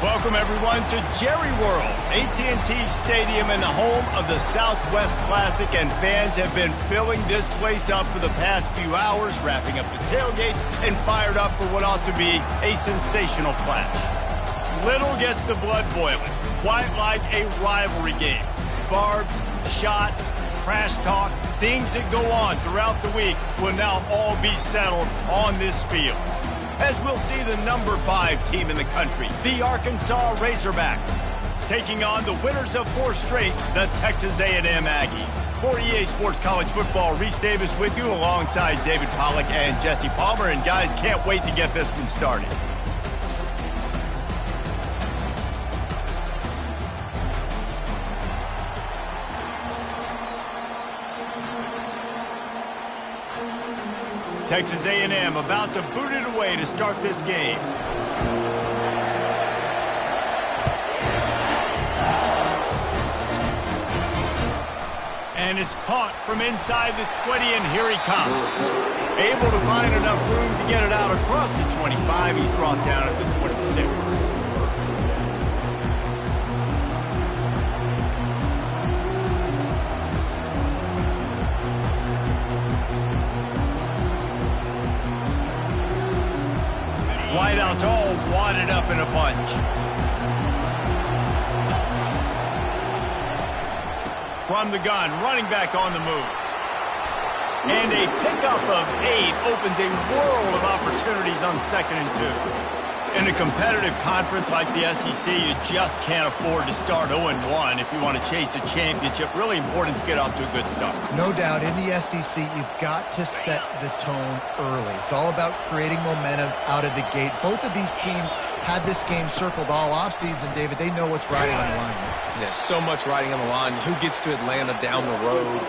Welcome, everyone, to Jerry World, AT&T Stadium and the home of the Southwest Classic, and fans have been filling this place up for the past few hours, wrapping up the tailgates and fired up for what ought to be a sensational clash. Little gets the blood boiling, quite like a rivalry game. Barbs, shots, trash talk, things that go on throughout the week will now all be settled on this field. As we'll see the number 5 team in the country, the Arkansas Razorbacks, taking on the winners of 4 straight, the Texas A&M Aggies. For EA Sports College Football, Reese Davis with you alongside David Pollack and Jesse Palmer. And guys, can't wait to get this one started. Texas A&M about to boot it away to start this game. And it's caught from inside the 20, and here he comes. Able to find enough room to get it out across the 25. He's brought down at the 26. Whiteouts all wadded up in a bunch. From the gun, running back on the move. And a pickup of 8 opens a world of opportunities on 2nd and 2. In a competitive conference like the SEC, you just can't afford to start 0-1 if you want to chase a championship. Really important to get off to a good start. No doubt, in the SEC, you've got to set the tone early. It's all about creating momentum out of the gate. Both of these teams had this game circled all offseason, David. They know what's riding on the line. Yeah, so much riding on the line. Who gets to Atlanta down the road?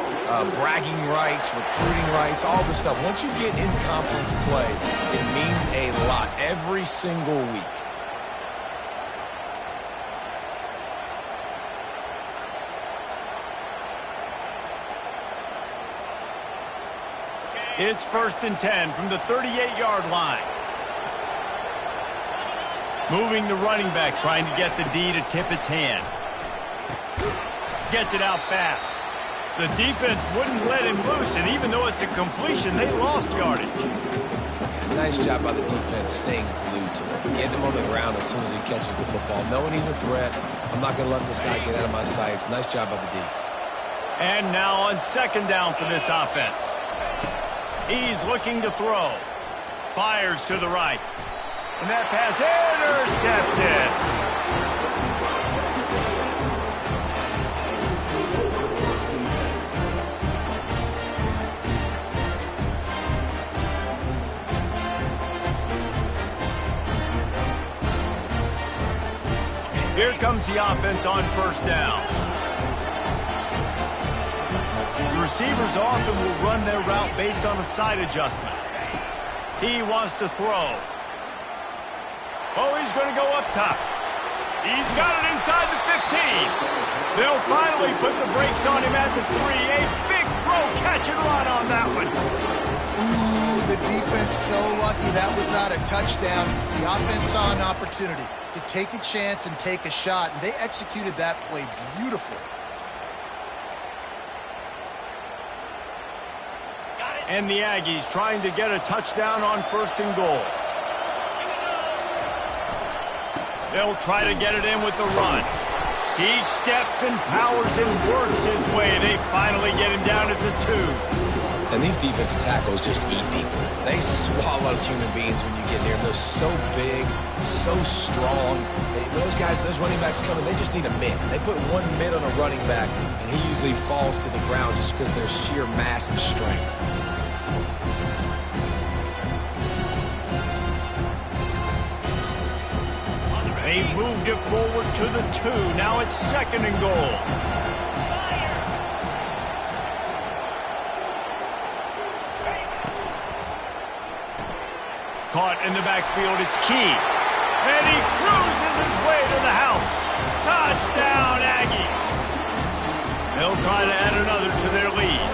Bragging rights, recruiting rights, all this stuff. Once you get in conference play, it means a lot every single week. It's 1st and 10 from the 38-yard line. Moving the running back, trying to get the D to tip its hand. Gets it out fast. The defense wouldn't let him loose, and even though it's a completion, they lost yardage. Nice job by the defense staying glued to him. Getting him on the ground as soon as he catches the football. Knowing he's a threat, I'm not going to let this guy get out of my sights. Nice job by the D. And now on 2nd down for this offense. He's looking to throw. Fires to the right. And that pass intercepted. Here comes the offense on 1st down. The receivers often will run their route based on a side adjustment. He wants to throw. Oh, he's going to go up top. He's got it inside the 15. They'll finally put the brakes on him at the 3. A big throw, catch and run on that one. Ooh, the defense so lucky that was not a touchdown. The offense saw an opportunity to take a chance and take a shot, and they executed that play beautifully. And the Aggies trying to get a touchdown on 1st and goal. They'll try to get it in with the run. He steps and powers and works his way. They finally get him down at the 2. And these defensive tackles just eat people. They swallow human beings when you get near them. They're so big, so strong. Those guys, those running backs coming, they just need a mitt. They put one mitt on a running back, and he usually falls to the ground just because of their sheer mass and strength. They moved it forward to the 2. Now it's 2nd and goal. Caught in the backfield, it's Key. And he cruises his way to the house. Touchdown, Aggie. They'll try to add another to their lead.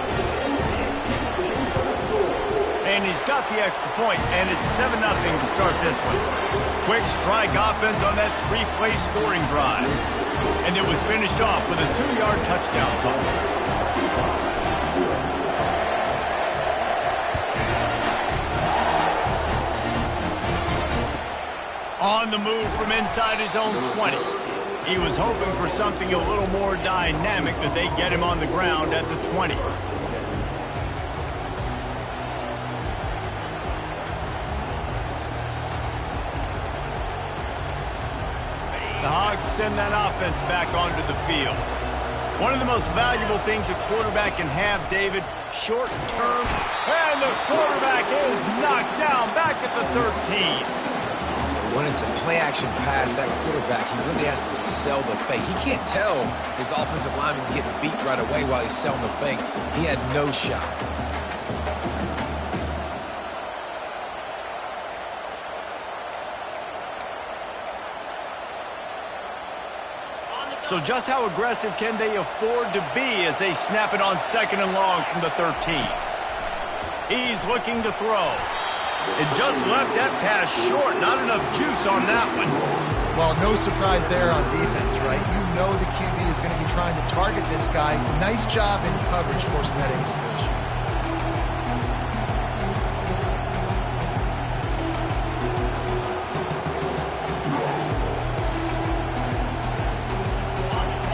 and he's got the extra point, and it's 7-0 to start this one. Quick strike offense on that 3-play scoring drive. And it was finished off with a 2-yard touchdown toss. On the move from inside his own 20. He was hoping for something a little more dynamic, that they get him on the ground at the 20. The Hogs send that offense back onto the field. One of the most valuable things a quarterback can have, David, short term, and the quarterback is knocked down back at the 13. When it's a play-action pass, that quarterback, he really has to sell the fake. He can't tell his offensive lineman's getting beat right away while he's selling the fake. He had no shot. So just how aggressive can they afford to be as they snap it on 2nd and long from the 13? He's looking to throw. It just left that pass short. Not enough juice on that one. Well, no surprise there on defense, right? You know the QB is going to be trying to target this guy. Nice job in coverage forcing that incompletion.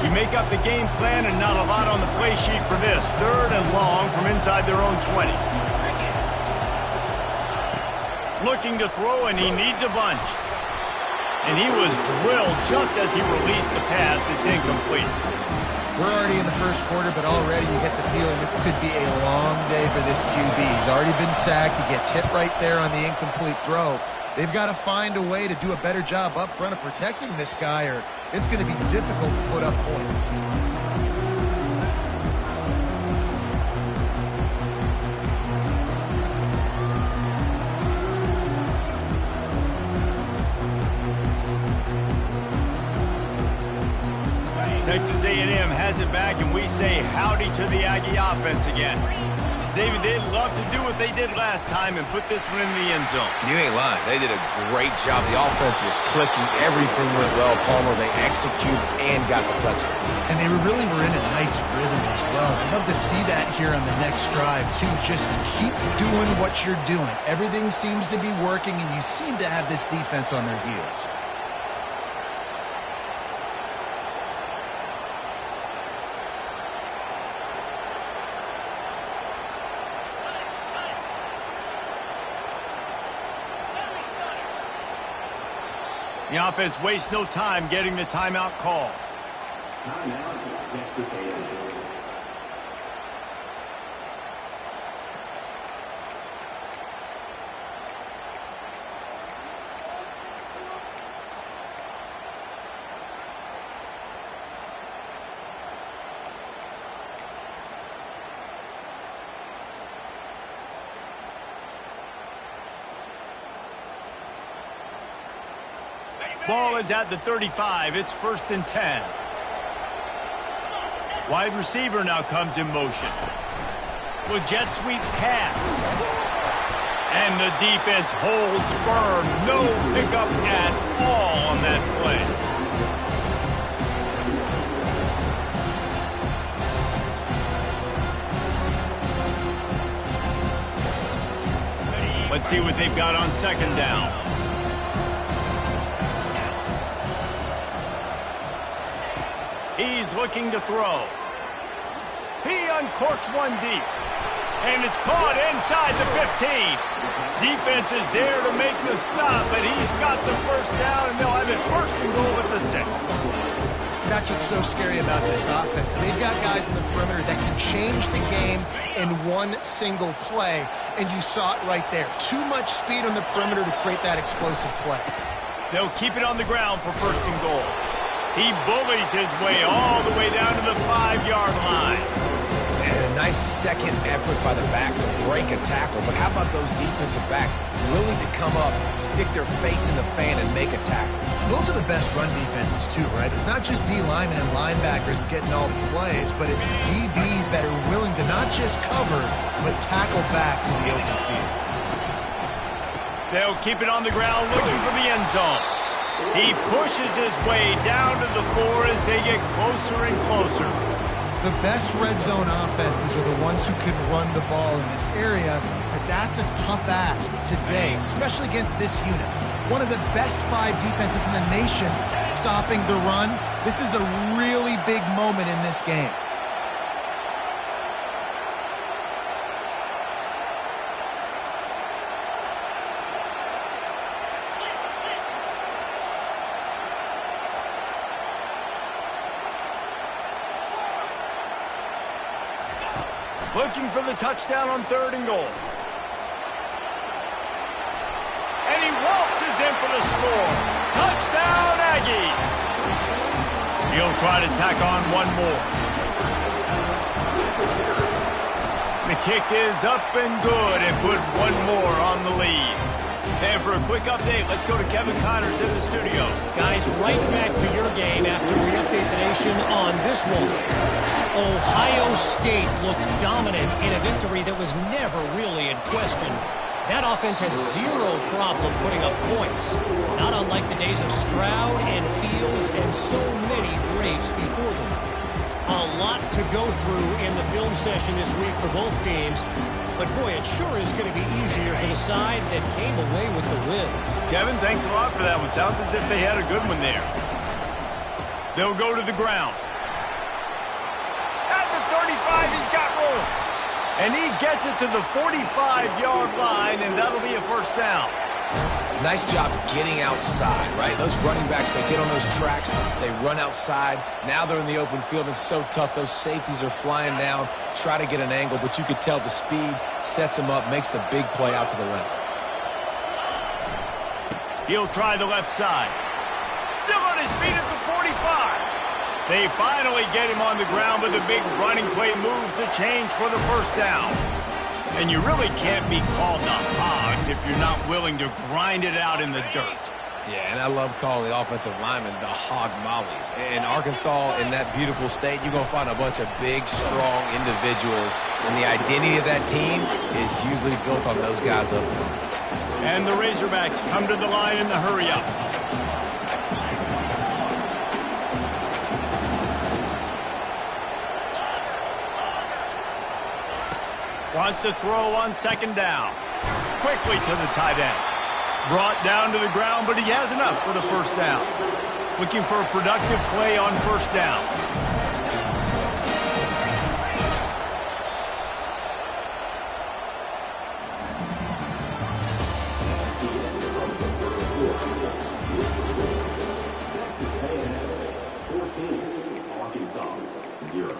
You make up the game plan and not a lot on the play sheet for this. 3rd and long from inside their own 20. Looking to throw, and he needs a bunch. And he was drilled just as he released the pass. It's incomplete. We're already in the first quarter, but already you get the feeling this could be a long day for this QB. He's already been sacked. He gets hit right there on the incomplete throw. They've got to find a way to do a better job up front of protecting this guy, or it's going to be difficult to put up points. Texas A&M has it back, and we say howdy to the Aggie offense again. David, they'd love to do what they did last time and put this one in the end zone. You ain't lying. They did a great job. The offense was clicking. Everything went well, Palmer. They executed and got the touchdown. And they really were in a nice rhythm as well. I'd love to see that here on the next drive, too. Just keep doing what you're doing. Everything seems to be working, and you seem to have this defense on their heels. The offense wastes no time getting the timeout call. Timeout, Texas A&M. Ball is at the 35. It's 1st and 10. Wide receiver now comes in motion. With jet sweep pass. And the defense holds firm. No pickup at all on that play. Let's see what they've got on 2nd down. He's looking to throw. He uncorks one deep. And it's caught inside the 15. Defense is there to make the stop, but he's got the 1st down, and they'll have it 1st and goal at the 6. That's what's so scary about this offense. They've got guys in the perimeter that can change the game in one single play, and you saw it right there. Too much speed on the perimeter to create that explosive play. They'll keep it on the ground for 1st and goal. He bullies his way all the way down to the 5-yard line. And a nice second effort by the back to break a tackle. But how about those defensive backs willing to come up, stick their face in the fan, and make a tackle? Those are the best run defenses, too, right? It's not just D linemen and linebackers getting all the plays, but it's DBs that are willing to not just cover, but tackle backs in the open field. They'll keep it on the ground looking for the end zone. He pushes his way down to the 4 as they get closer and closer. The best red zone offenses are the ones who can run the ball in this area, but that's a tough ask today, especially against this unit. One of the best 5 defenses in the nation stopping the run. This is a really big moment in this game. Looking for the touchdown on 3rd and goal. And he waltzes in for the score. Touchdown, Aggies. He'll try to tack on one more. The kick is up and good and put one more on the lead. And for a quick update, let's go to Kevin Connors in the studio. Guys, right back to your game after we update the nation on this one. Ohio State looked dominant in a victory that was never really in question. That offense had zero problem putting up points, not unlike the days of Stroud and Fields and so many greats before them. A lot to go through in the film session this week for both teams, but boy, it sure is going to be easier for the side that came away with the win. Kevin, thanks a lot for that one. Sounds as if they had a good one there. They'll go to the ground. At the 35, he's got room. And he gets it to the 45-yard line, and that'll be a first down. Nice job getting outside, right? Those running backs, they get on those tracks, they run outside. Now they're in the open field. It's so tough. Those safeties are flying down, try to get an angle, but you could tell the speed sets him up, makes the big play out to the left. He'll try the left side. Still on his feet at the 45. They finally get him on the ground, but the big running play moves the change for the first down. And you really can't be called the Hogs if you're not willing to grind it out in the dirt. Yeah, and I love calling the offensive linemen the hog mollies. In Arkansas, in that beautiful state, you're going to find a bunch of big, strong individuals. And the identity of that team is usually built on those guys up front. And the Razorbacks come to the line in the hurry-up. Wants to throw on second down. Quickly to the tight end. Brought down to the ground, but he has enough for the first down. Looking for a productive play on first down. Arkansas, 0.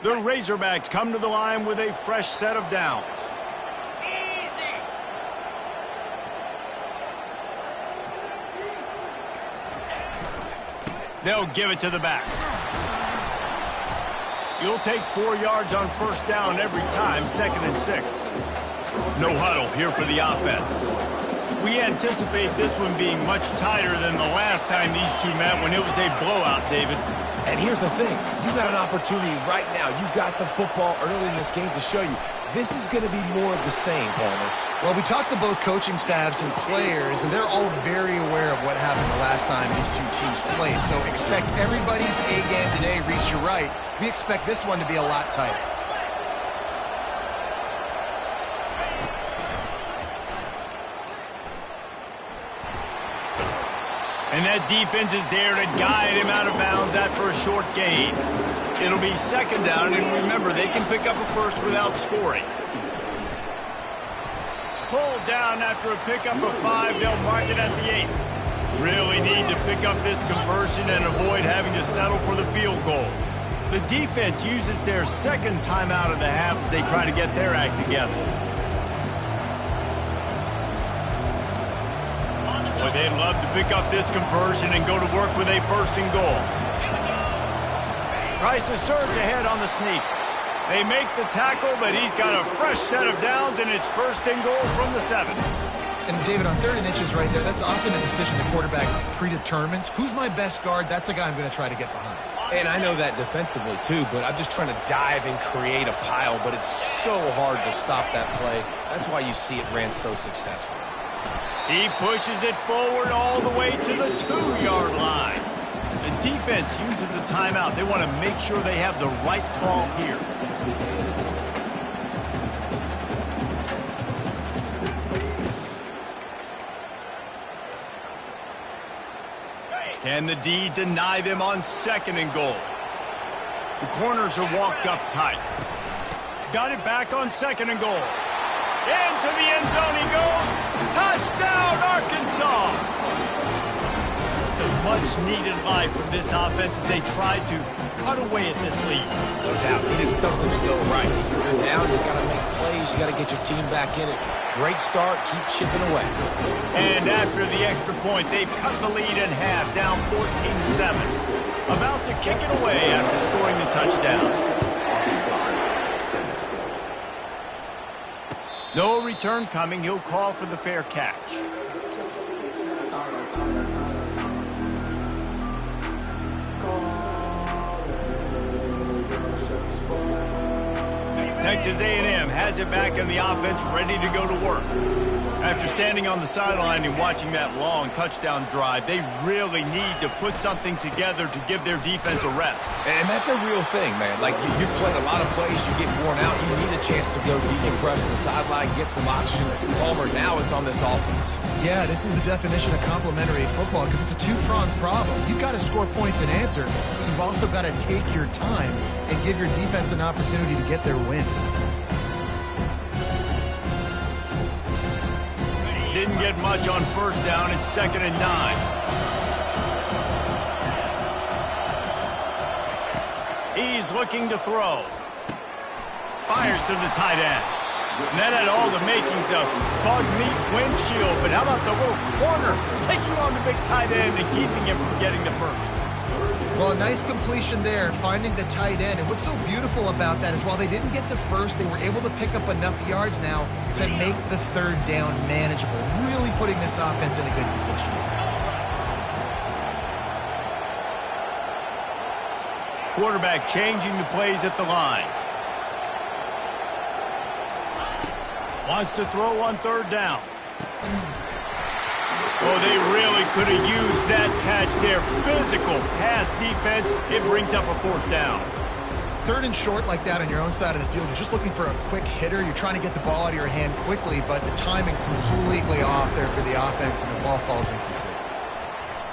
The Razorbacks come to the line with a fresh set of downs. Easy. They'll give it to the back. You'll take 4 yards on first down every time, 2nd and 6. No huddle here for the offense. We anticipate this one being much tighter than the last time these two met when it was a blowout, David. And here's the thing. You got an opportunity right now. You got the football early in this game to show you. This is going to be more of the same, Palmer. Well, we talked to both coaching staffs and players, and they're all very aware of what happened the last time these two teams played. So expect everybody's A game today. Reese, you're right. We expect this one to be a lot tighter. And that defense is there to guide him out of bounds after a short gain. It'll be second down, and remember, they can pick up a first without scoring. Pulled down after a pickup of 5, they'll mark it at the 8. Really need to pick up this conversion and avoid having to settle for the field goal. The defense uses their second timeout of the half as they try to get their act together. Boy, they'd love to pick up this conversion and go to work with a 1st and goal. Tries to surge ahead on the sneak. They make the tackle, but he's got a fresh set of downs, and it's 1st and goal from the 7. And David, on 3rd and inches right there, that's often a decision the quarterback predetermines. Who's my best guard? That's the guy I'm going to try to get behind. And I know that defensively too, but I'm just trying to dive and create a pile, but it's so hard to stop that play. That's why you see it ran so successfully. He pushes it forward all the way to the 2-yard line. The defense uses a timeout. They want to make sure they have the right call here. Can the D deny them on 2nd and goal? The corners are walked up tight. Got it back on 2nd and goal. Into the end zone he goes. Touchdown, Arkansas! It's a much-needed life from this offense as they try to cut away at this lead. No doubt. Needed something to go right. You're down, you got to make plays, you got to get your team back in it. Great start, keep chipping away. And after the extra point, they've cut the lead in half, down 14-7. About to kick it away after scoring the touchdown. No return coming. He'll call for the fair catch. Texas A&M has it back in the offense, ready to go to work. After standing on the sideline and watching that long touchdown drive, they really need to put something together to give their defense a rest. And that's a real thing, man. Like, you played a lot of plays, you get worn out, you need a chance to go decompress the sideline, get some oxygen. Palmer, now it's on this offense. Yeah, this is the definition of complementary football because it's a two-pronged problem. You've got to score points and answer. You've also got to take your time and give your defense an opportunity to get their win. Didn't get much on 1st down. It's 2nd and 9. He's looking to throw. Fires to the tight end. And that had all the makings of bug meat windshield. But how about the little corner taking on the big tight end and keeping him from getting the first? Well, a nice completion there, finding the tight end. And what's so beautiful about that is while they didn't get the first, they were able to pick up enough yards now to make the 3rd down manageable, really putting this offense in a good position. Quarterback changing the plays at the line. Wants to throw on 3rd down. Oh, they really could have used that catch there. Physical pass defense. It brings up a 4th down. 3rd and short like that on your own side of the field. You're just looking for a quick hitter. You're trying to get the ball out of your hand quickly, but the timing completely off there for the offense, and the ball falls incomplete.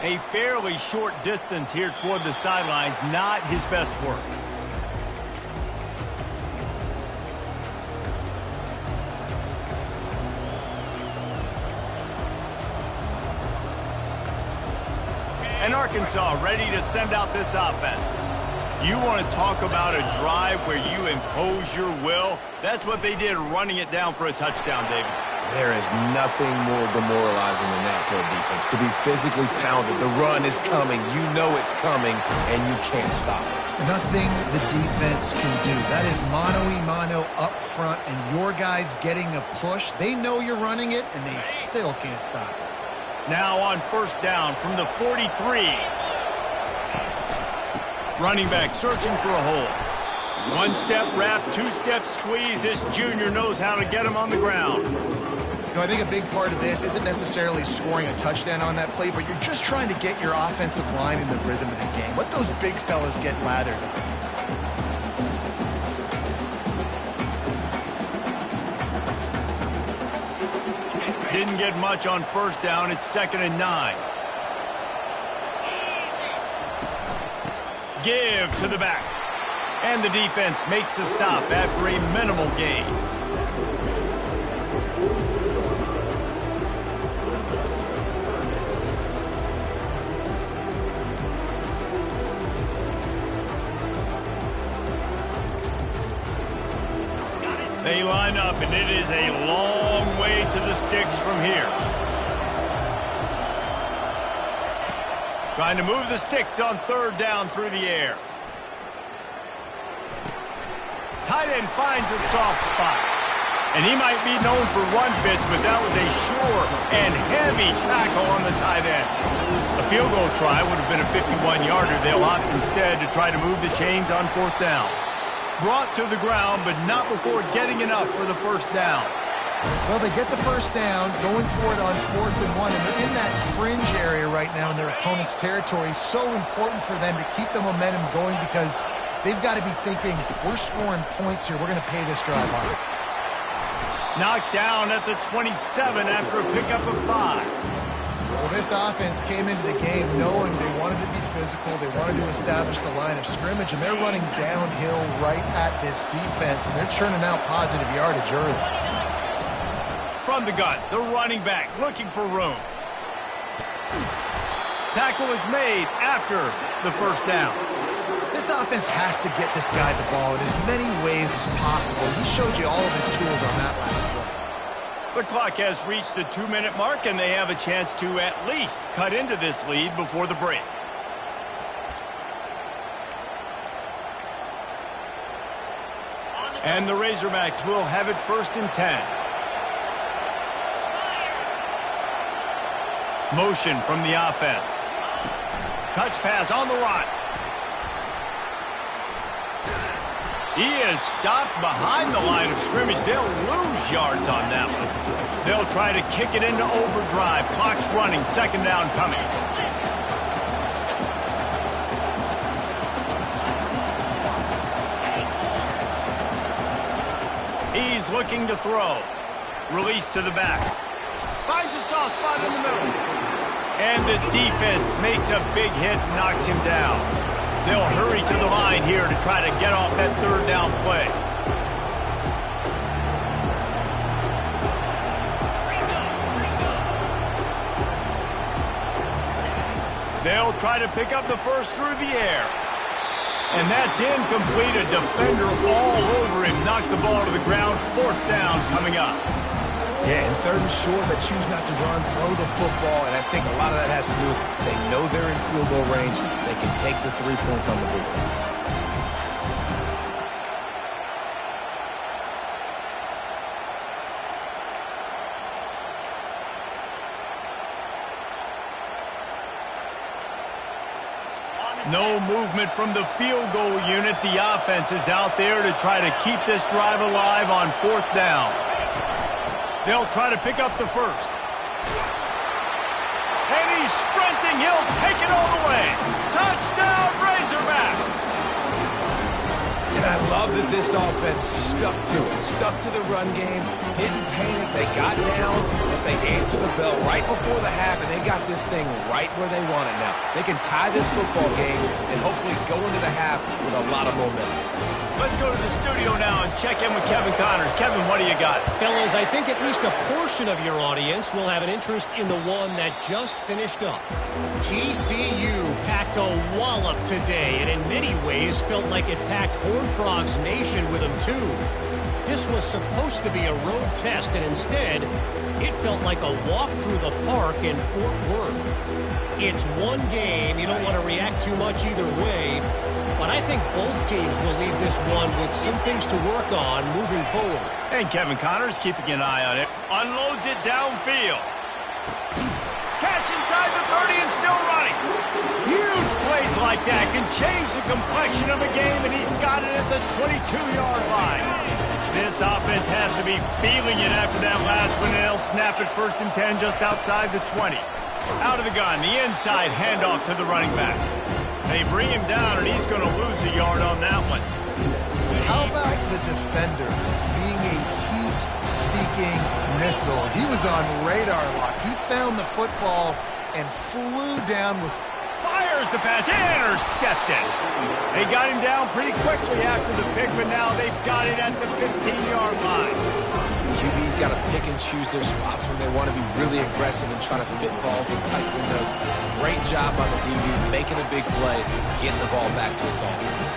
A fairly short distance here toward the sidelines. Not his best work. And Arkansas ready to send out this offense. You want to talk about a drive where you impose your will? That's what they did, running it down for a touchdown, David. There is nothing more demoralizing than that for a defense. To be physically pounded, the run is coming, you know it's coming, and you can't stop it. Nothing the defense can do. That is mano-a-mano up front, and your guys getting a push. They know you're running it, and they still can't stop it. Now on 1st down from the 43. Running back searching for a hole. 1-step wrap, 2-step squeeze. This junior knows how to get him on the ground. You know, I think a big part of this isn't necessarily scoring a touchdown on that play, but you're just trying to get your offensive line in the rhythm of the game. Let those big fellas get lathered up. Didn't get much on 1st down. It's 2nd and 9. Give to the back. And the defense makes the stop after a minimal gain. They line up, and it is a long way to the sticks from here. Trying to move the sticks on 3rd down through the air. Tight end finds a soft spot. And he might be known for run fits, but that was a sure and heavy tackle on the tight end. The field goal try would have been a 51-yarder. They'll opt instead to try to move the chains on 4th down. Brought to the ground, but not before getting enough for the first down. Well, they get the first down, going for it on 4th and 1, and they're in that fringe area right now in their opponent's territory. So important for them to keep the momentum going because they've got to be thinking, we're scoring points here. We're going to pay this drive off. Knocked down at the 27 after a pickup of 5. Well, this offense came into the game knowing they wanted to be physical. They wanted to establish the line of scrimmage, and they're running downhill right at this defense, and they're churning out positive yardage early. From the gun, the running back looking for room. Tackle is made after the first down. This offense has to get this guy the ball in as many ways as possible. He showed you all of his tools on that last play. The clock has reached the 2-minute mark, and they have a chance to at least cut into this lead before the break. And the Razorbacks will have it 1st and 10. Motion from the offense. Touch pass on the run. He is stopped behind the line of scrimmage. They'll lose yards on that one. They'll try to kick it into overdrive. Clock's running. 2nd down coming. He's looking to throw. Release to the back. Finds a soft spot in the middle. And the defense makes a big hit and knocks him down. They'll hurry to the line here to try to get off that 3rd down play. They'll try to pick up the first through the air. And that's incomplete. A defender all over him. Knocked the ball to the ground. 4th down coming up. Yeah, and 3rd and short, they choose not to run, throw the football, and I think a lot of that has to do with they know they're in field goal range. They can take the 3 points on the board. No movement from the field goal unit. The offense is out there to try to keep this drive alive on 4th down. They'll try to pick up the first. And he's sprinting. He'll take it all the way. Touchdown, Razorbacks. And I love that this offense stuck to it. Stuck to the run game. Didn't panic. They got down, but they answered the bell right before the half, and they got this thing right where they want it now. They can tie this football game and hopefully go into the half with a lot of momentum. Let's go to the studio now and check in with Kevin Connors. Kevin, what do you got? Fellas, I think at least a portion of your audience will have an interest in the one that just finished up. TCU packed a wallop today, and in many ways felt like it packed Horned Frogs Nation with them too. This was supposed to be a road test, and instead, it felt like a walk through the park in Fort Worth. It's one game. You don't want to react too much either way. But I think both teams will leave this one with some things to work on moving forward. And Kevin Connors keeping an eye on it. Unloads it downfield. Catch inside the 30 and still running. Huge plays like that can change the complexion of a game, and he's got it at the 22-yard line. This offense has to be feeling it after that last one, and they'll snap it 1st and 10 just outside the 20. Out of the gun, the inside handoff to the running back. They bring him down, and he's going to lose a yard on that one. How about the defender being a heat-seeking missile? He was on radar lock. He found the football and flew down with... Fires the pass, intercepted. They got him down pretty quickly after the pick, but now they've got it at the 15-yard line. QB's got to pick and choose their spots when they want to be really aggressive and try to fit balls in tight windows. Great job on the DB, making a big play, getting the ball back to its offense.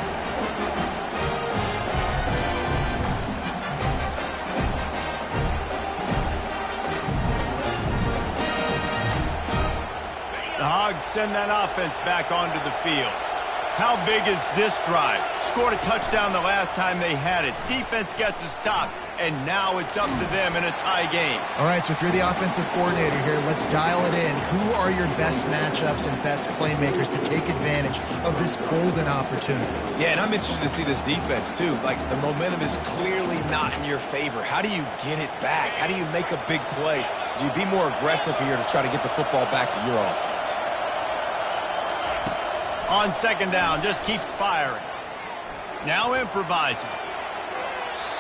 The Hogs send that offense back onto the field. How big is this drive? Scored a touchdown the last time they had it. Defense gets a stop, and now it's up to them in a tie game. All right, so if you're the offensive coordinator here, let's dial it in. Who are your best matchups and best playmakers to take advantage of this golden opportunity? Yeah, and I'm interested to see this defense, too. Like, the momentum is clearly not in your favor. How do you get it back? How do you make a big play? Do you be more aggressive here to try to get the football back to your offense? On second down, just keeps firing. Now improvising.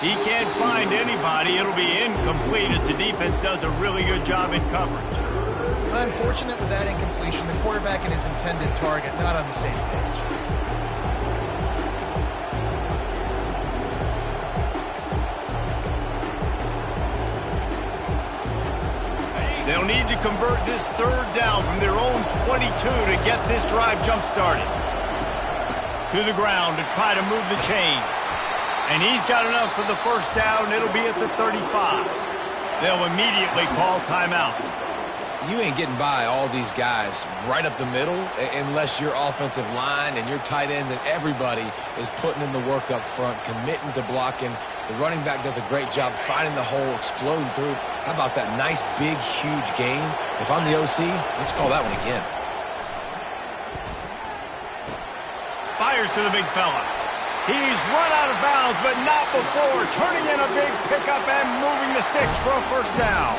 He can't find anybody. It'll be incomplete as the defense does a really good job in coverage. Unfortunate with that incompletion. The quarterback and his intended target not on the same page. They'll need to convert this third down from their own 22 to get this drive jump-started. To the ground to try to move the chains. And he's got enough for the first down. It'll be at the 35. They'll immediately call timeout. You ain't getting by all these guys right up the middle unless your offensive line and your tight ends and everybody is putting in the work up front, committing to blocking. The running back does a great job finding the hole, exploding through. How about that nice, big, huge gain? If I'm the OC, let's call that one again. Fires to the big fella. He's run out of bounds, but not before turning in a big pickup and moving the sticks for a first down.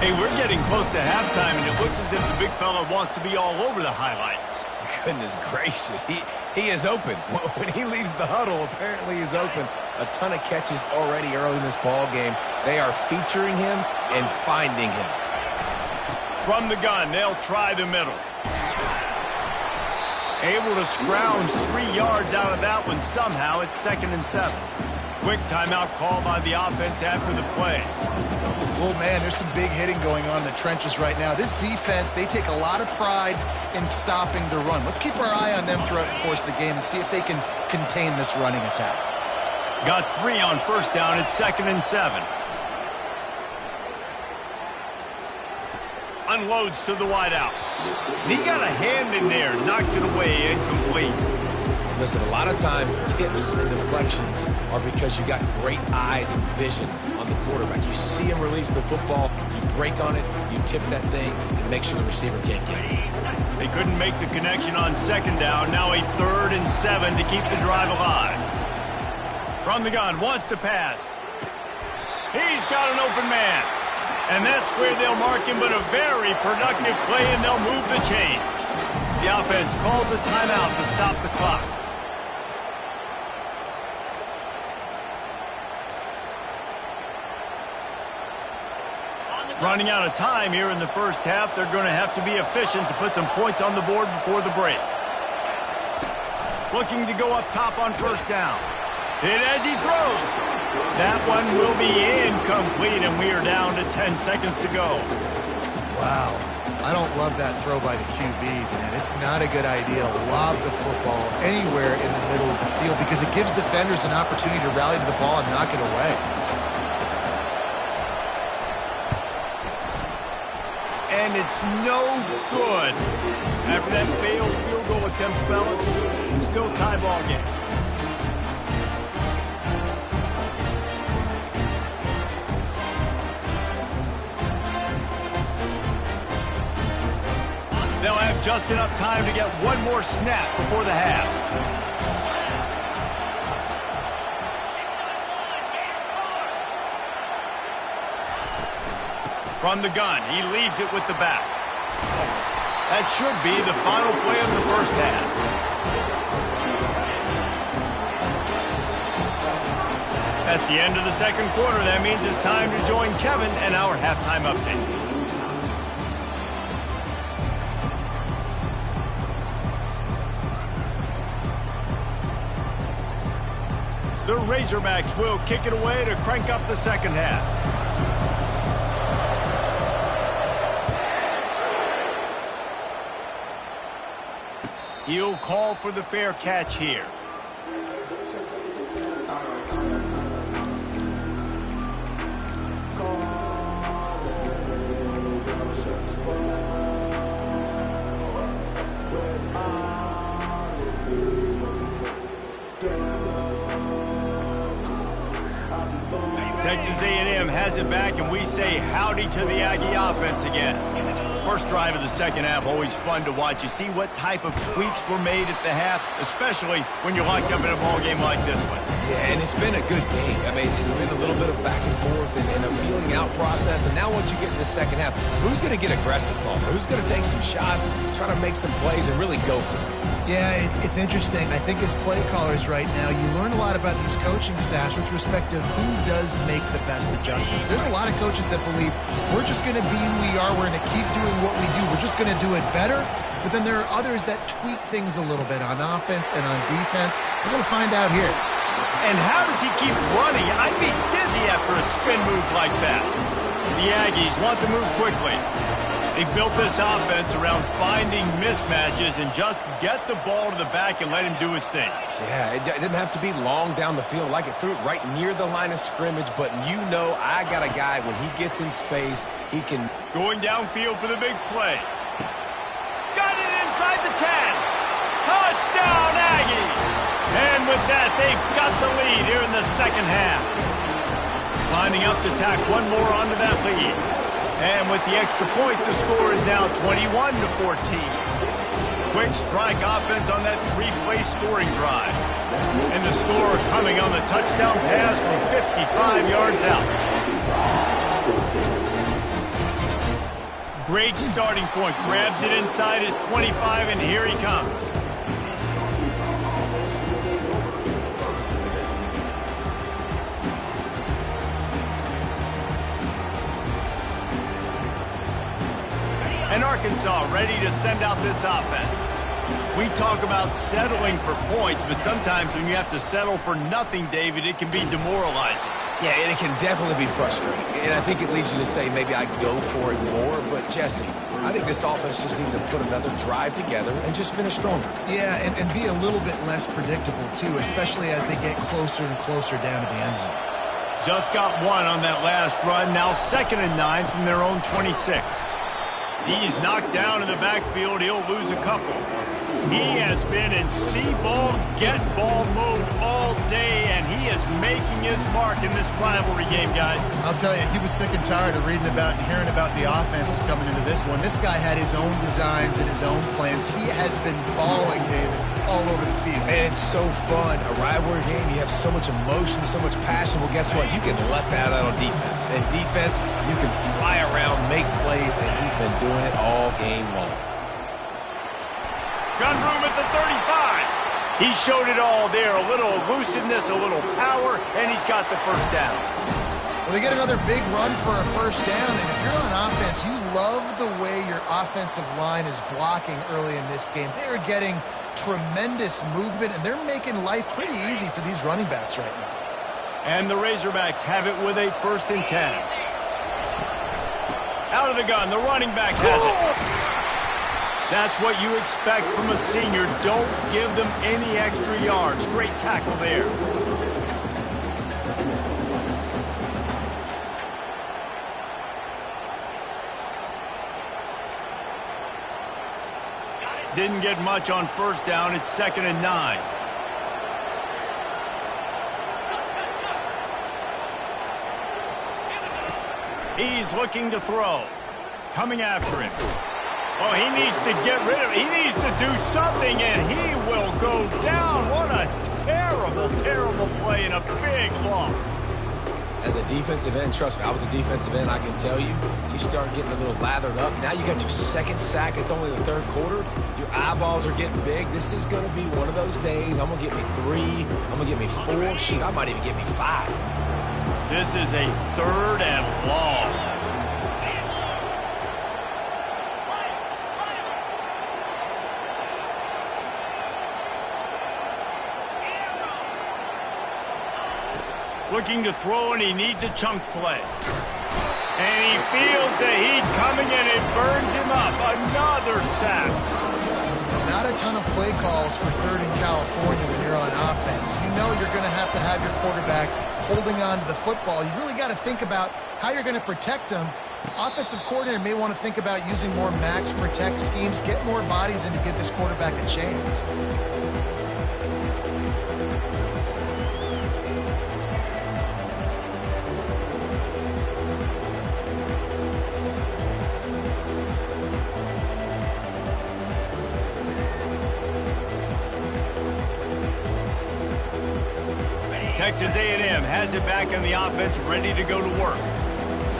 Hey, we're getting close to halftime, and it looks as if the big fella wants to be all over the highlights. Goodness gracious, he is open. When he leaves the huddle, apparently he's open. A ton of catches already early in this ball game. They are featuring him and finding him. From the gun, they'll try the middle. Able to scrounge 3 yards out of that one somehow. It's 2nd and 7. Quick timeout call by the offense after the play. Oh, man, there's some big hitting going on in the trenches right now. This defense, they take a lot of pride in stopping the run. Let's keep our eye on them throughout the course of the game and see if they can contain this running attack. Got 3 on first down. It's 2nd and 7. Unloads to the wideout. He got a hand in there. Knocks it away. Incomplete. Listen, a lot of time, tips and deflections are because you got great eyes and vision on the quarterback. You see him release the football, you break on it, you tip that thing, and make sure the receiver can't get it. They couldn't make the connection on second down. Now a 3rd and 7 to keep the drive alive. From the gun, wants to pass. He's got an open man. And that's where they'll mark him, but a very productive play, and they'll move the chains. The offense calls a timeout to stop the clock. Running out of time here in the first half. They're going to have to be efficient to put some points on the board before the break. Looking to go up top on first down. Hit as he throws. That one will be incomplete, and we are down to 10 seconds to go. Wow. I don't love that throw by the QB, man. It's not a good idea to lob the football anywhere in the middle of the field because it gives defenders an opportunity to rally to the ball and knock it away. And it's no good. After that failed field goal attempt, fellas, still tie ball game. They'll have just enough time to get one more snap before the half. From the gun, he leaves it with the back. That should be the final play of the first half. That's the end of the second quarter. That means it's time to join Kevin and our halftime update. The Razorbacks will kick it away to crank up the second half. He'll call for the fair catch here. Texas A&M has it back, and we say howdy to the Aggie offense again. First drive of the second half, always fun to watch. You see what type of tweaks were made at the half, especially when you're locked up in a ball game like this one. Yeah, and it's been a good game. I mean, it's been a little bit of back and forth and a feeling out process. And now once you get in the second half, who's going to get aggressive, Palmer? Who's going to take some shots, try to make some plays, and really go for it? Yeah, it's interesting. I think as play callers right now, you learn a lot about these coaching staffs with respect to who does make the best adjustments. There's a lot of coaches that believe we're just going to be who we are. We're going to keep doing what we do. We're just going to do it better. But then there are others that tweak things a little bit on offense and on defense. We're going to find out here. And how does he keep running? I'd be dizzy after a spin move like that. The Aggies want to move quickly. They built this offense around finding mismatches and just get the ball to the back and let him do his thing. Yeah, it didn't have to be long down the field. Like it threw it right near the line of scrimmage, but you know I got a guy, when he gets in space, he can... Going downfield for the big play. Got it inside the 10. Touchdown, Aggies! And with that, they've got the lead here in the second half. Lining up to tack one more onto that lead. And with the extra point, the score is now 21-14. Quick strike offense on that three-play scoring drive. And the score coming on the touchdown pass from 55 yards out. Great starting point. Grabs it inside his 25, and here he comes. And Arkansas ready to send out this offense. We talk about settling for points, but sometimes when you have to settle for nothing, David, it can be demoralizing. Yeah, and it can definitely be frustrating. And I think it leads you to say maybe I go for it more. But, Jesse, I think this offense just needs to put another drive together and just finish stronger. Yeah, and be a little bit less predictable, too, especially as they get closer and closer down to the end zone. Just got one on that last run. Now 2nd and 9 from their own 26. He's knocked down in the backfield. He'll lose a couple. He has been in see-ball, get-ball mode all day, and he is making his mark in this rivalry game, guys. I'll tell you, he was sick and tired of reading about and hearing about the offenses coming into this one. This guy had his own designs and his own plans. He has been balling, David, all over the field. And it's so fun. A rivalry game, you have so much emotion, so much passion. Well, guess what? You can let that out on defense. And defense, you can fly around, make plays, and he's been doing it all game long. Gun room at the 35. He showed it all there. A little elusiveness, a little power, and he's got the first down. Well, they get another big run for a first down, and if you're on offense, you love the way your offensive line is blocking early in this game. They are getting tremendous movement, and they're making life pretty easy for these running backs right now. And the Razorbacks have it with a 1st and 10. Out of the gun, the running back has it. That's what you expect from a senior. Don't give them any extra yards. Great tackle there. Didn't get much on first down. It's 2nd and 9. He's looking to throw. Coming after him. Oh, he needs to get rid of it. He needs to do something, and he will go down. What a terrible, terrible play and a big loss. As a defensive end, trust me, I was a defensive end, I can tell you, you start getting a little lathered up. Now you got your 2nd sack. It's only the 3rd quarter. Your eyeballs are getting big. This is going to be one of those days. I'm going to get me 3. I'm going to get me 4. Shoot, I might even get me 5. This is a 3rd and long. Looking to throw, and he needs a chunk play. And he feels the heat coming, and it burns him up. Another sack. Not a ton of play calls for 3rd in California when you're on offense. You know you're going to have your quarterback holding on to the football. You really got to think about how you're going to protect him. Offensive coordinator may want to think about using more max protect schemes, get more bodies in to give this quarterback a chance. Texas A&M has it back in the offense, ready to go to work.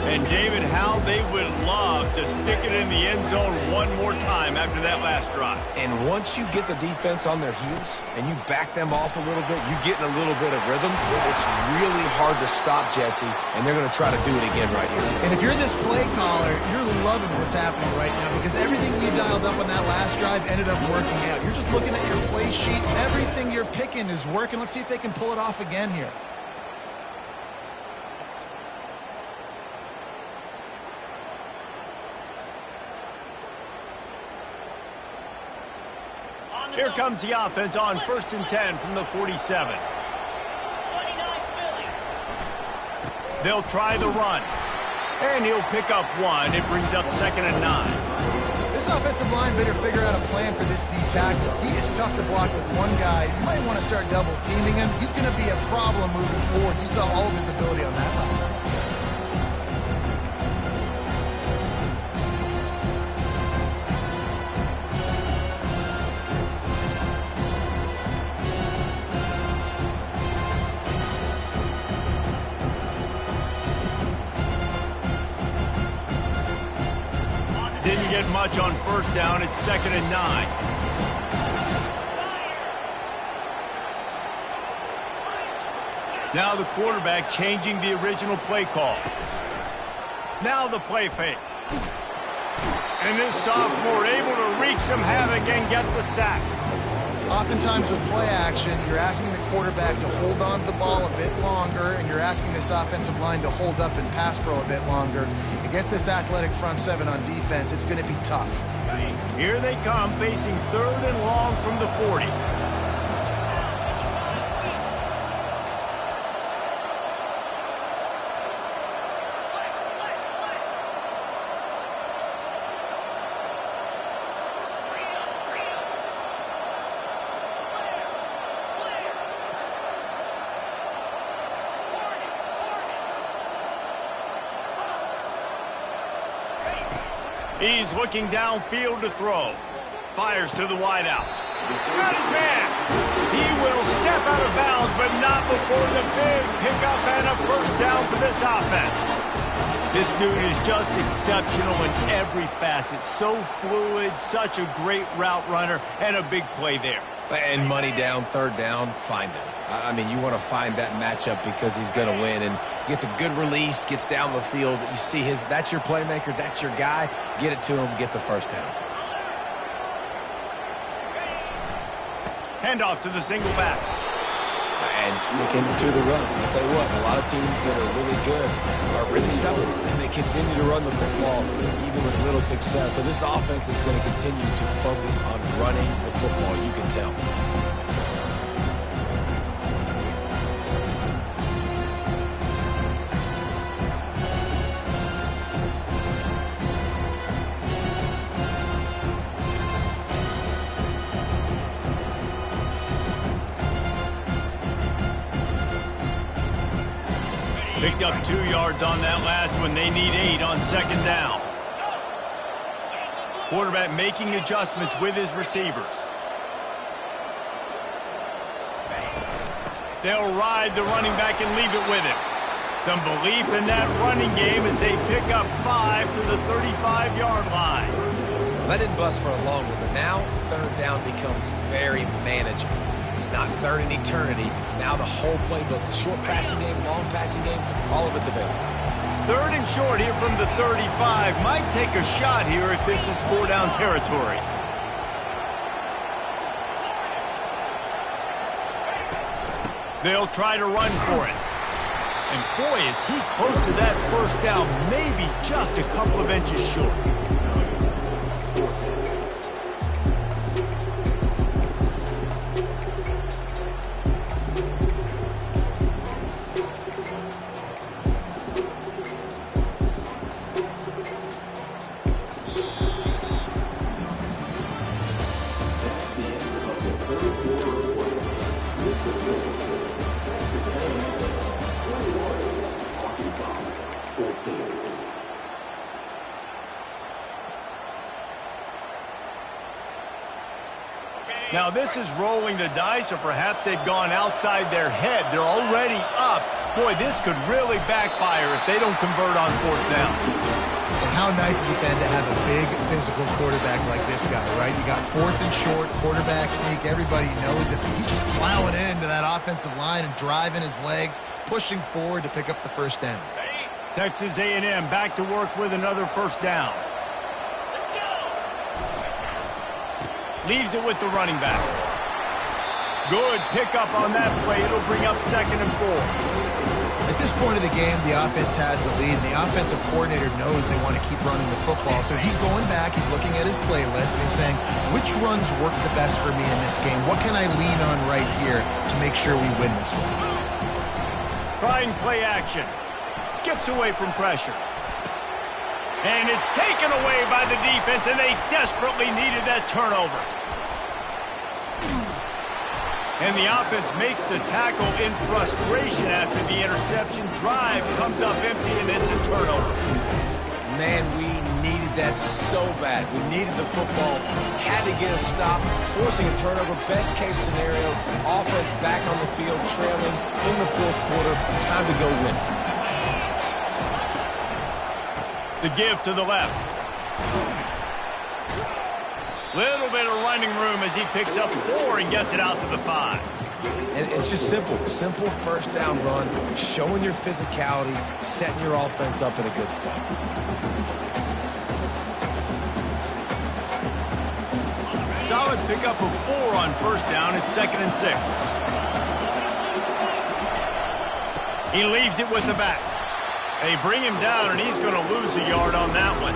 And, David, how they would love to stick it in the end zone one more time after that last drive. And once you get the defense on their heels and you back them off a little bit, you get in a little bit of rhythm, it's really hard to stop, Jesse, and they're going to try to do it again right here. And if you're this play caller, you're loving what's happening right now because everything you dialed up on that last drive ended up working out. You're just looking at your play sheet. Everything you're picking is working. Let's see if they can pull it off again here. Here comes the offense on 1st and 10 from the 47. They'll try the run. And he'll pick up one. It brings up 2nd and 9. This offensive line better figure out a plan for this D tackle. He is tough to block with one guy. You might want to start double teaming him. He's going to be a problem moving forward. You saw all of his ability on that last one. Didn't get much on 1st down. It's 2nd and 9. Now the quarterback changing the original play call. Now the play fake. And this sophomore able to wreak some havoc and get the sack. Oftentimes with play action, you're asking the quarterback to hold on to the ball a bit longer, and you're asking this offensive line to hold up and pass pro a bit longer. Against this athletic front seven on defense, it's going to be tough. Here they come, facing 3rd and long from the 40. He's looking downfield to throw. Fires to the wideout. Got his man. He will step out of bounds, but not before the big pickup and a 1st down for this offense. This dude is just exceptional in every facet. So fluid, such a great route runner, and a big play there. And money down, 3rd down, find him. I mean, you want to find that matchup because he's going to win. And gets a good release, gets down the field. You see that's your playmaker, that's your guy. Get it to him, get the 1st down. Handoff to the single back. And sticking to the run. I'll tell you what, a lot of teams that are really good are really stubborn. And they continue to run the football even with little success. So this offense is going to continue to focus on running the football, you can tell. Picked up 2 yards on that last one. They need 8 on 2nd down. Quarterback making adjustments with his receivers. They'll ride the running back and leave it with him. Some belief in that running game as they pick up 5 to the 35-yard line. Well, that didn't bust for a long one, but now 3rd down becomes very manageable. It's not 3rd in eternity. Now the whole playbook, short passing game, long passing game, all of it's available. 3rd and short here from the 35. Might take a shot here if this is 4-down territory. They'll try to run for it. And boy, is he close to that 1st down, maybe just a couple of inches short. Now this is rolling the dice, or perhaps they've gone outside their head. They're already up. Boy, this could really backfire if they don't convert on 4th down. And how nice has it been to have a big physical quarterback like this guy, right? You got 4th and short, quarterback sneak. Everybody knows it. He's just plowing into that offensive line and driving his legs, pushing forward to pick up the 1st down. Texas A&M back to work with another 1st down. Leaves it with the running back. Good pickup on that play. It'll bring up 2nd and 4. At this point of the game, the offense has the lead, and the offensive coordinator knows they want to keep running the football. So he's going back, he's looking at his playlist, and he's saying, which runs work the best for me in this game? What can I lean on right here to make sure we win this one? Trying play action. Skips away from pressure. And it's taken away by the defense, and they desperately needed that turnover. And the offense makes the tackle in frustration after the interception. Drive comes up empty, and it's a turnover. Man, we needed that so bad. We needed the football. Had to get a stop, forcing a turnover. Best case scenario, offense back on the field, trailing in the 4th quarter. Time to go win. The give to the left. Little bit of running room as he picks up 4 and gets it out to the 5. And it's just simple. Simple 1st down run, showing your physicality, setting your offense up in a good spot. Solid pickup of 4 on 1st down. It's 2nd and 6. He leaves it with the back. They bring him down, and he's going to lose a yard on that one.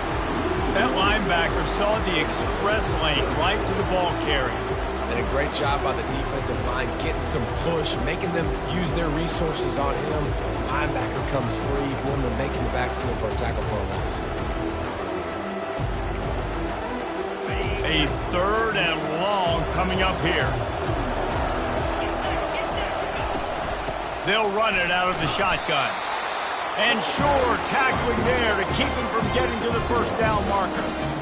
That linebacker saw the express lane right to the ball carrier. And a great job by the defensive line, getting some push, making them use their resources on him. Linebacker comes free, Bournemouth making the backfield for a tackle for a loss. A 3rd and long coming up here. They'll run it out of the shotgun. And sure, tackling there to keep him from getting to the 1st down marker.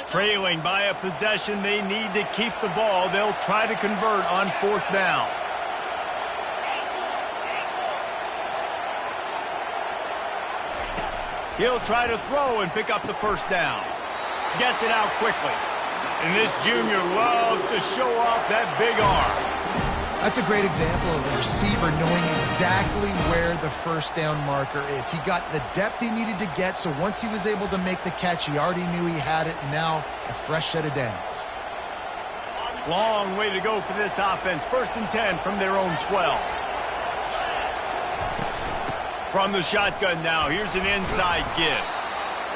Trailing by a possession, they need to keep the ball. They'll try to convert on 4th down. He'll try to throw and pick up the 1st down. Gets it out quickly. And this junior loves to show off that big arm. That's a great example of a receiver knowing exactly where the 1st down marker is. He got the depth he needed to get, so once he was able to make the catch, he already knew he had it. Now a fresh set of downs. Long way to go for this offense. 1st and 10 from their own 12. From the shotgun now, here's an inside give.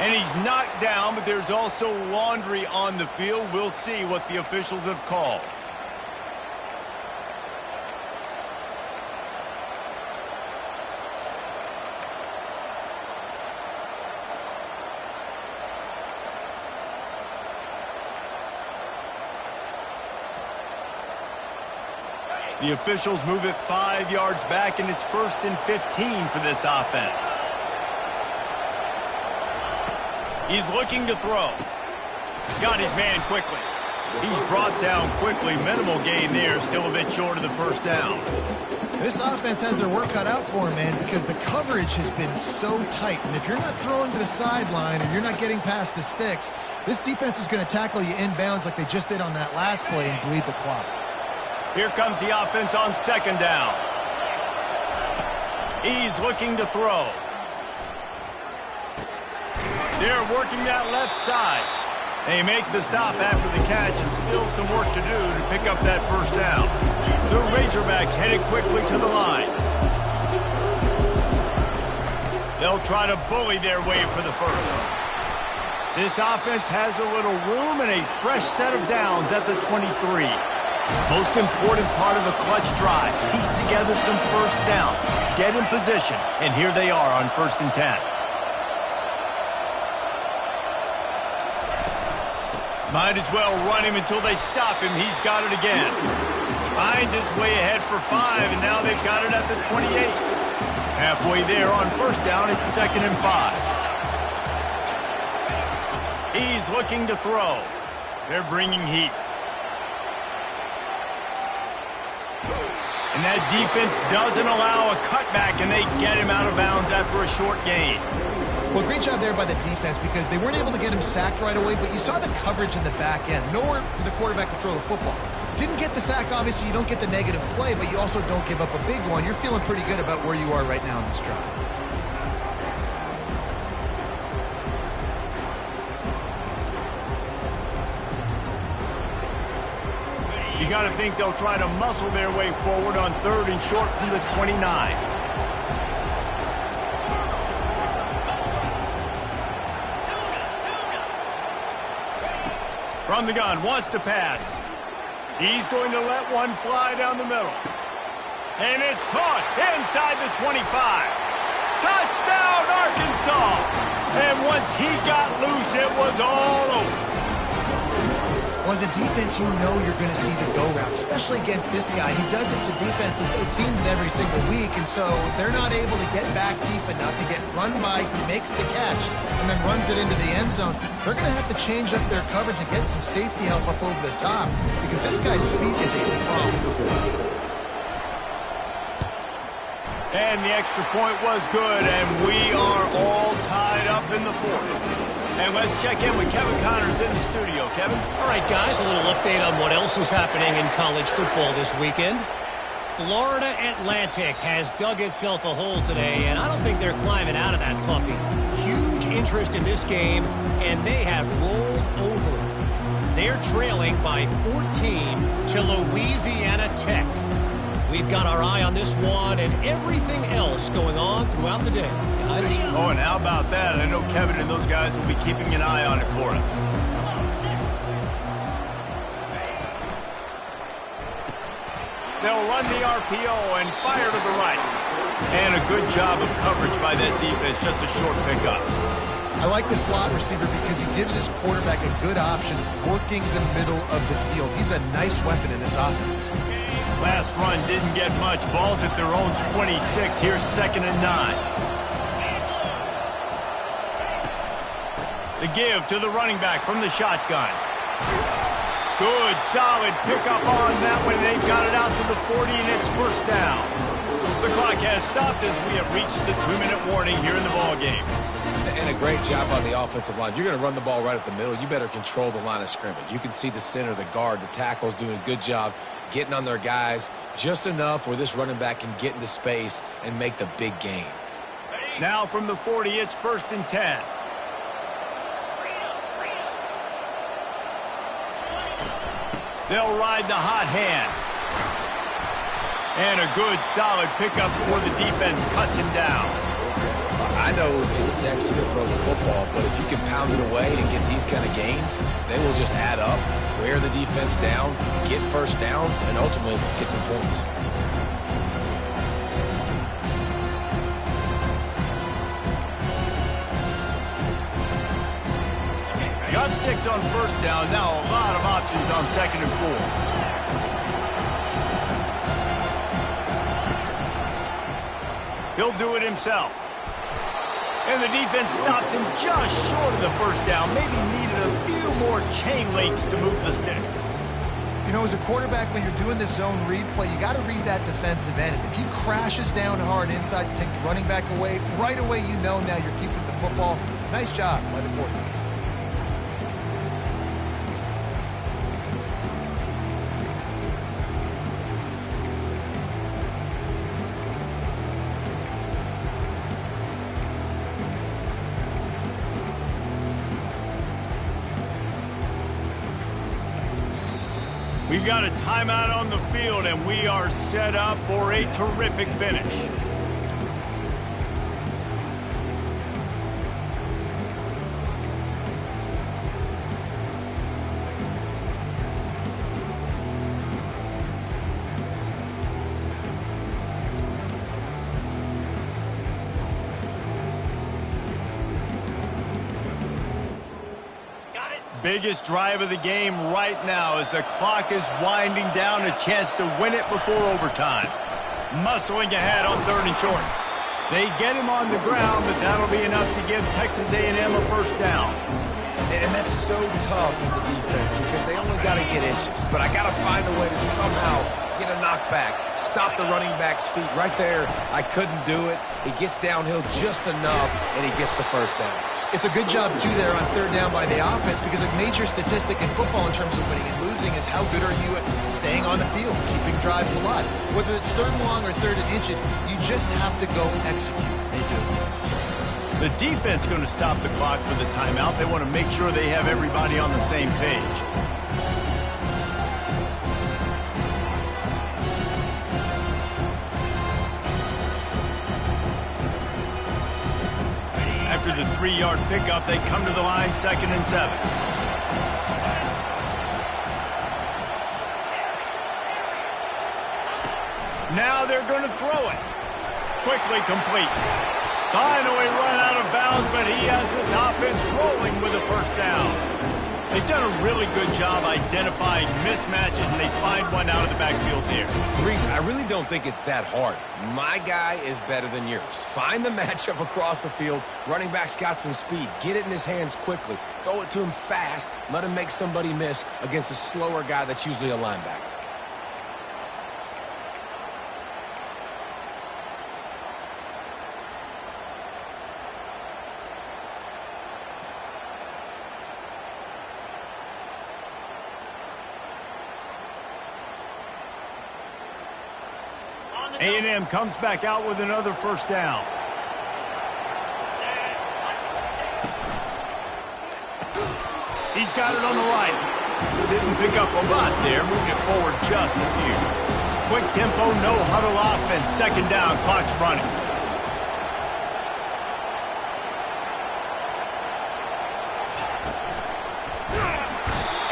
And he's knocked down, but there's also laundry on the field. We'll see what the officials have called. The officials move it 5 yards back, and it's 1st and 15 for this offense. He's looking to throw. Got his man quickly. He's brought down quickly. Minimal gain there, still a bit short of the 1st down. This offense has their work cut out for them, man, because the coverage has been so tight. And if you're not throwing to the sideline or you're not getting past the sticks, this defense is going to tackle you inbounds like they just did on that last play and bleed the clock. Here comes the offense on 2nd down. He's looking to throw. They're working that left side. They make the stop after the catch, and still some work to do to pick up that 1st down. The Razorbacks headed quickly to the line. They'll try to bully their way for the 1st. This offense has a little room and a fresh set of downs at the 23. Most important part of a clutch drive. Piece together some first downs. Get in position. And here they are on 1st and 10. Might as well run him until they stop him. He's got it again. Finds his way ahead for 5, and now they've got it at the 28. Halfway there on 1st down, it's 2nd and 5. He's looking to throw. They're bringing heat. And that defense doesn't allow a cutback, and they get him out of bounds after a short gain. Well, great job there by the defense because they weren't able to get him sacked right away, but you saw the coverage in the back end. Nowhere for the quarterback to throw the football. Didn't get the sack, obviously. You don't get the negative play, but you also don't give up a big one. You're feeling pretty good about where you are right now in this drive. You got to think they'll try to muscle their way forward on 3rd and short from the 29. From the gun, wants to pass. He's going to let one fly down the middle. And it's caught inside the 25. Touchdown, Arkansas! And once he got loose, it was all over. Well, as a defense, you know you're going to see the go route, especially against this guy. He does it to defenses, it seems, every single week, and so they're not able to get back deep enough to get run by. He makes the catch and then runs it into the end zone. They're going to have to change up their coverage and get some safety help up over the top because this guy's speed is a problem. And the extra point was good, and we are all tied up in the 4th. And let's check in with Kevin Connors in the studio. Kevin? All right, guys, a little update on what else is happening in college football this weekend. Florida Atlantic has dug itself a hole today, and I don't think they're climbing out of that puppy. Huge interest in this game, and they have rolled over. They're trailing by 14 to Louisiana Tech. We've got our eye on this one and everything else going on throughout the day. Guys? Oh, and how about that? I know Kevin and those guys will be keeping an eye on it for us. They'll run the RPO and fire to the right. And a good job of coverage by that defense, just a short pickup. I like the slot receiver because he gives his quarterback a good option working the middle of the field. He's a nice weapon in this offense. Last run didn't get much. Ball's at their own 26. Here's 2nd and 9. The give to the running back from the shotgun. Good, solid pickup on that one. They've got it out to the 40, and it's 1st down. The clock has stopped as we have reached the 2-minute warning here in the ballgame. And a great job on the offensive line. You're going to run the ball right at the middle. You better control the line of scrimmage. You can see the center, the guard, the tackles doing a good job getting on their guys just enough where this running back can get into space and make the big gain. Now from the 40, it's 1st and 10. They'll ride the hot hand. And a good, solid pickup before the defense cuts him down. I know it's sexy to throw the football, but if you can pound it away and get these kind of gains, they will just add up, wear the defense down, get first downs, and ultimately get some points. Got 6 on 1st down. Now a lot of options on 2nd and 4. He'll do it himself. And the defense stops him just short of the 1st down. Maybe needed a few more chain links to move the sticks. You know, as a quarterback, when you're doing this zone read play, you got to read that defensive end. And if he crashes down hard inside to take the running back away, right away you know now you're keeping the football. Nice job by the quarterback. We've got a timeout on the field, and we are set up for a terrific finish. biggest drive of the game right now as the clock is winding down, a chance to win it before overtime. Muscling ahead on 3rd and short. They get him on the ground, but that'll be enough to give Texas A&M a first down. And that's so tough as a defense because they only got to get inches. But I got to find a way to somehow get a knockback, stop the running back's feet. Right there, I couldn't do it. He gets downhill just enough, and he gets the first down. It's a good job, too, there on 3rd down by the offense because a major statistic in football in terms of winning and losing is how good are you at staying on the field, keeping drives alive. Whether it's 3rd and long or 3rd and inches, you just have to go execute. They do. The defense going to stop the clock for the timeout. They want to make sure they have everybody on the same page. After the 3-yard pickup, they come to the line, 2nd and 7. Now they're going to throw it. Quickly complete. Finally run out of bounds, but he has this offense rolling with a first down. They've done a really good job identifying mismatches, and they find one out of the backfield there. Reese, I really don't think it's that hard. My guy is better than yours. Find the matchup across the field. Running back's got some speed. Get it in his hands quickly. Throw it to him fast. Let him make somebody miss against a slower guy that's usually a linebacker. A&M comes back out with another first down. He's got it on the right. Didn't pick up a lot there, moving it forward just a few. Quick tempo, no huddle offense. 2nd down, clock's running.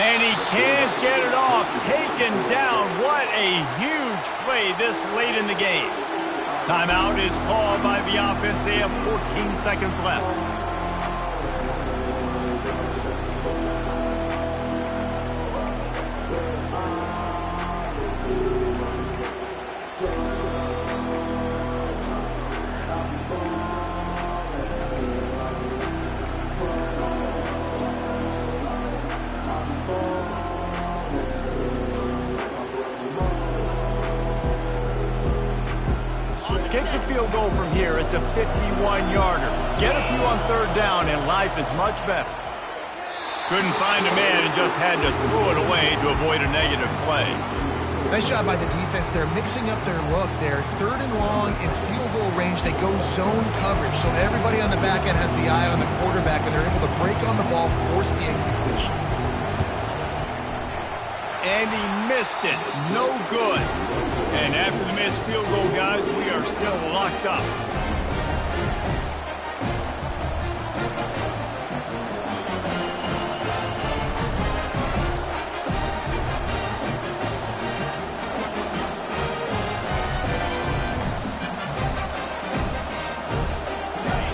And he can't get it off. Taken down. What a huge play this late in the game. Timeout is called by the offense. They have 14 seconds left. Kick the field goal from here. It's a 51-yarder. Get a few on 3rd down, and life is much better. Couldn't find a man and just had to throw it away to avoid a negative play. Nice job by the defense. They're mixing up their look. They're 3rd and long in field goal range. They go zone coverage, so everybody on the back end has the eye on the quarterback, and they're able to break on the ball, force the incompletion. And he missed it. No good. And after the missed field goal, guys, we are still locked up.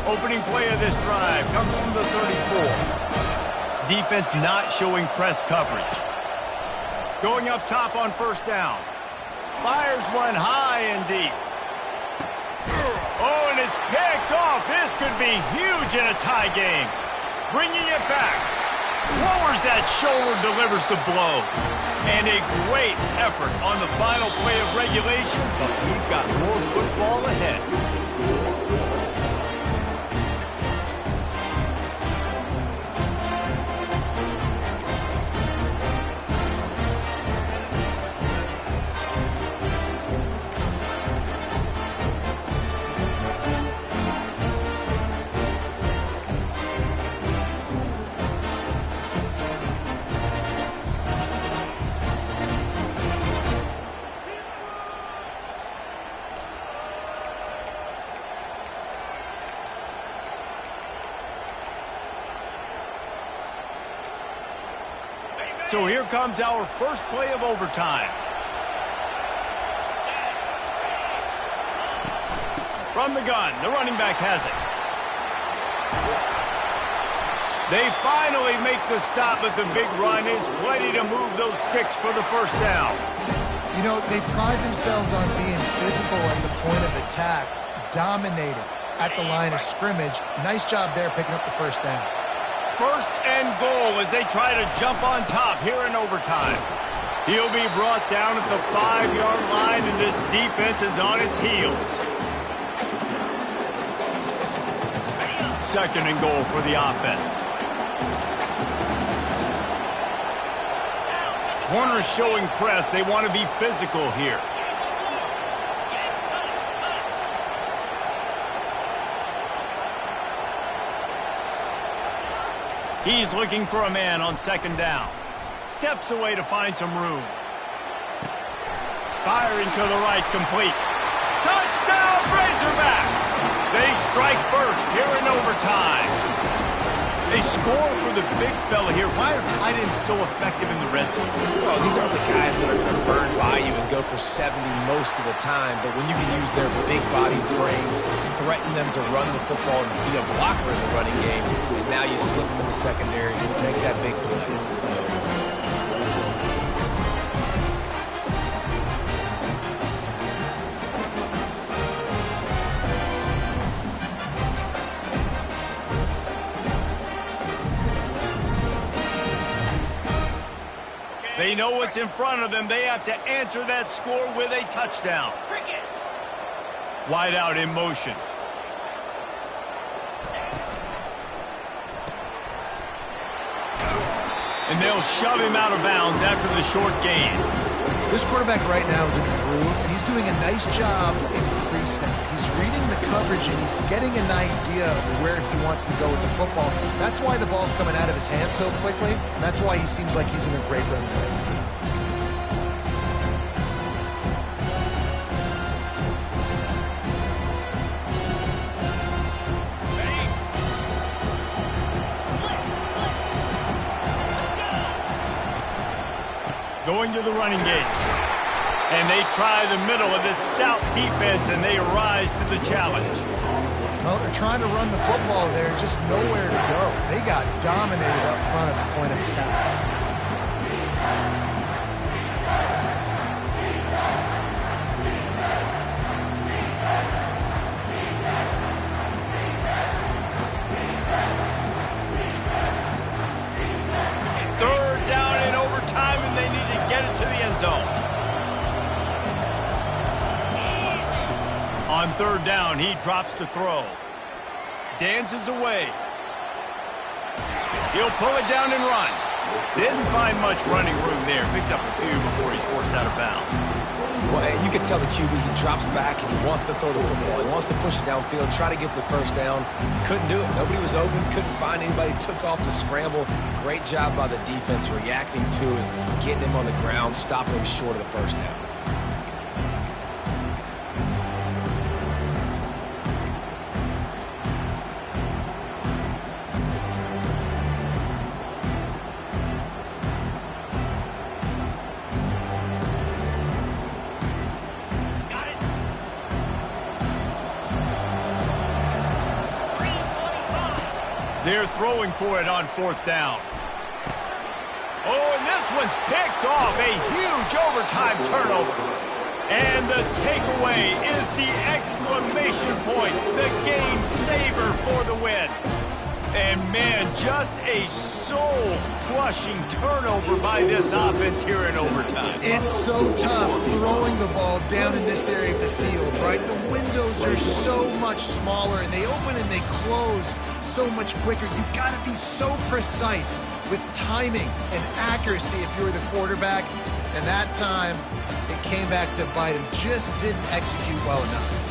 Opening play of this drive comes from the 34. Defense not showing press coverage. Going up top on 1st down. Fires one high and deep. Oh, and it's picked off. This could be huge in a tie game. Bringing it back. Lowers that shoulder, delivers the blow. And a great effort on the final play of regulation, but we've got more football ahead. So here comes our first play of overtime. From the gun, the running back has it. They finally make the stop, but the big run is plenty to move those sticks for the first down. You know, they pride themselves on being physical at the point of attack, dominating at the line of scrimmage. Nice job there picking up the first down. First and goal as they try to jump on top here in overtime. He'll be brought down at the 5-yard line, and this defense is on its heels. Second and goal for the offense. Corners showing press. They want to be physical here. He's looking for a man on second down. Steps away to find some room. Firing to the right, complete. Touchdown, Razorbacks! They strike first here in overtime. They score for the big fella here. Why are tight ends so effective in the red zone? Well, these aren't the guys that are going to burn by you and go for 70 most of the time, but when you can use their big body frames, threaten them to run the football and be a blocker in the running game, and now you slip them in the secondary and make that big play. They know what's in front of them. They have to answer that score with a touchdown. Wide out in motion. And they'll shove him out of bounds after the short gain. This quarterback right now is in a groove, and he's doing a nice job in pre-snap. He's reading the coverage, and he's getting an idea of where he wants to go with the football. That's why the ball's coming out of his hands so quickly, and that's why he seems like he's in a great run right now. Going to the running game. And they try the middle of this stout defense, and they rise to the challenge. Well, they're trying to run the football there, just nowhere to go. They got dominated up front at the point of attack. Third down in overtime, and they need to get it to the end zone. On third down, he drops to throw. Dances away. He'll pull it down and run. Didn't find much running room there. Picks up a few before he's forced out of bounds. Well, you can tell the QB, he drops back and he wants to throw the football. He wants to push it downfield, try to get the first down. Couldn't do it. Nobody was open, couldn't find anybody. Took off to scramble. Great job by the defense reacting to it, getting him on the ground, stopping him short of the first down. They're throwing for it on fourth down. Oh, and this one's picked off. A huge overtime turnover. And the takeaway is the exclamation point. The game saver for the win. And, man, just a soul-crushing turnover by this offense here in overtime. It's so tough throwing the ball down in this area of the field, right? The windows are so much smaller, and they open and they close so much quicker. You've got to be so precise with timing and accuracy if you're the quarterback. And that time, it came back to bite him. Just didn't execute well enough.